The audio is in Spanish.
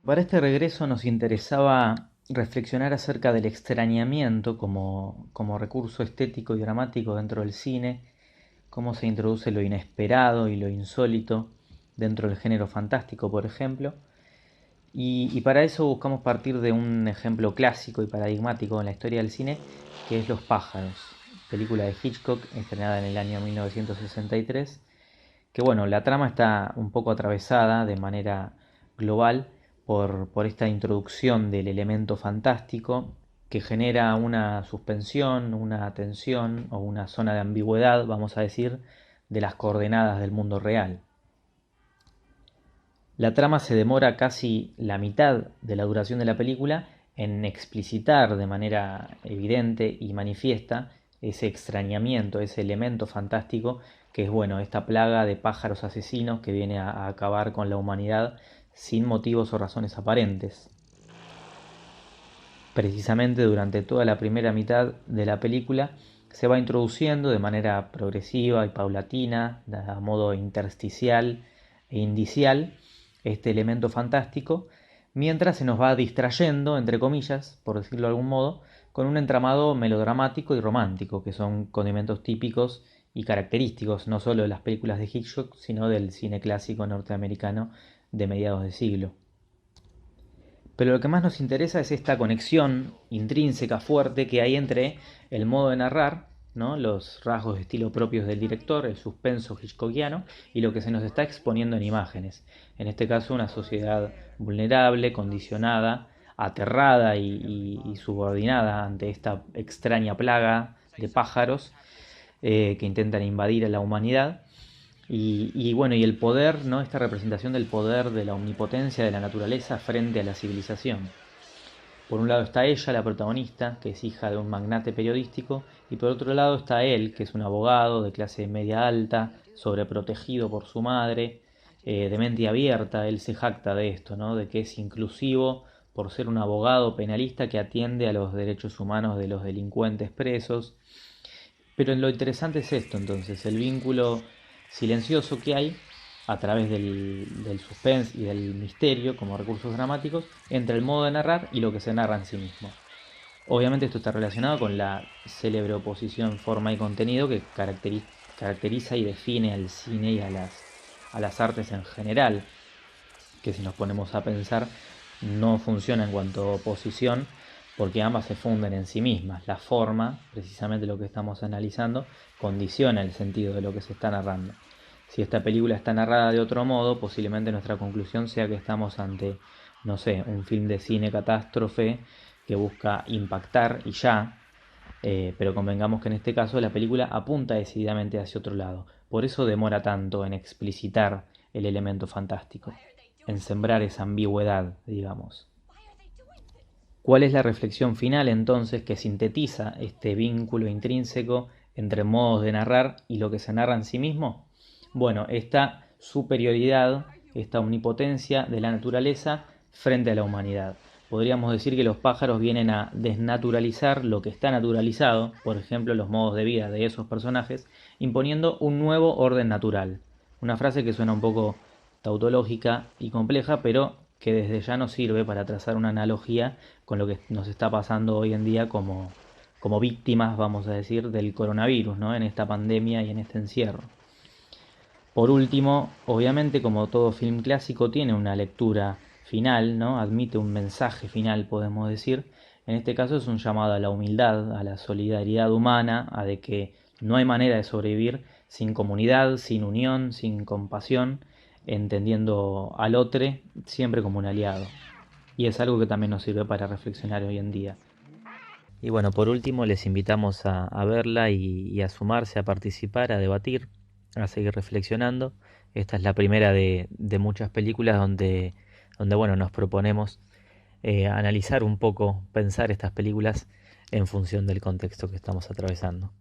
Para este regreso nos interesaba reflexionar acerca del extrañamiento como recurso estético y dramático dentro del cine, cómo se introduce lo inesperado y lo insólito dentro del género fantástico, por ejemplo. Y para eso buscamos partir de un ejemplo clásico y paradigmático en la historia del cine, que es Los pájaros, película de Hitchcock estrenada en el año 1963, que bueno, la trama está un poco atravesada de manera global por esta introducción del elemento fantástico que genera una suspensión, una tensión o una zona de ambigüedad, vamos a decir, de las coordenadas del mundo real. La trama se demora casi la mitad de la duración de la película en explicitar de manera evidente y manifiesta ese extrañamiento, ese elemento fantástico que es bueno, esta plaga de pájaros asesinos que viene a acabar con la humanidad sin motivos o razones aparentes. Precisamente durante toda la primera mitad de la película se va introduciendo de manera progresiva y paulatina, a modo intersticial e indicial, este elemento fantástico, mientras se nos va distrayendo, entre comillas, por decirlo de algún modo, con un entramado melodramático y romántico, que son condimentos típicos y característicos no solo de las películas de Hitchcock, sino del cine clásico norteamericano de mediados de siglo. Pero lo que más nos interesa es esta conexión intrínseca fuerte que hay entre el modo de narrar, ¿no? Los rasgos de estilo propios del director, el suspenso hitchcockiano, y lo que se nos está exponiendo en imágenes. En este caso, una sociedad vulnerable, condicionada, aterrada y subordinada ante esta extraña plaga de pájaros que intentan invadir a la humanidad. Y bueno, y el poder, ¿no? Esta representación del poder de la omnipotencia de la naturaleza frente a la civilización. Por un lado está ella, la protagonista, que es hija de un magnate periodístico, y por otro lado está él, que es un abogado de clase media alta, sobreprotegido por su madre, de mente abierta. Él se jacta de esto, ¿no? De que es inclusivo por ser un abogado penalista que atiende a los derechos humanos de los delincuentes presos. Pero lo interesante es esto, entonces, el vínculo silencioso que hay a través del suspense y del misterio como recursos dramáticos entre el modo de narrar y lo que se narra en sí mismo. Obviamente esto está relacionado con la célebre oposición forma y contenido que caracteriza y define al cine y a las artes en general, que si nos ponemos a pensar no funciona en cuanto a oposición porque ambas se funden en sí mismas. La forma, precisamente lo que estamos analizando, condiciona el sentido de lo que se está narrando. Si esta película está narrada de otro modo, posiblemente nuestra conclusión sea que estamos ante, no sé, un film de cine catástrofe que busca impactar y ya, pero convengamos que en este caso la película apunta decididamente hacia otro lado. Por eso demora tanto en explicitar el elemento fantástico, en sembrar esa ambigüedad, digamos. ¿Cuál es la reflexión final entonces que sintetiza este vínculo intrínseco entre modos de narrar y lo que se narra en sí mismo? Bueno, esta superioridad, esta omnipotencia de la naturaleza frente a la humanidad. Podríamos decir que los pájaros vienen a desnaturalizar lo que está naturalizado, por ejemplo, los modos de vida de esos personajes, imponiendo un nuevo orden natural. Una frase que suena un poco tautológica y compleja, pero que desde ya nos sirve para trazar una analogía con lo que nos está pasando hoy en día como víctimas, vamos a decir, del coronavirus, ¿no? En esta pandemia y en este encierro. Por último, obviamente como todo film clásico tiene una lectura final, ¿no? Admite un mensaje final, podemos decir. En este caso es un llamado a la humildad, a la solidaridad humana, a de que no hay manera de sobrevivir sin comunidad, sin unión, sin compasión, entendiendo al otro siempre como un aliado. Y es algo que también nos sirve para reflexionar hoy en día. Y bueno, por último les invitamos a verla y a sumarse, a participar, a debatir, a seguir reflexionando. Esta es la primera de muchas películas donde bueno, nos proponemos analizar un poco, pensar estas películas en función del contexto que estamos atravesando.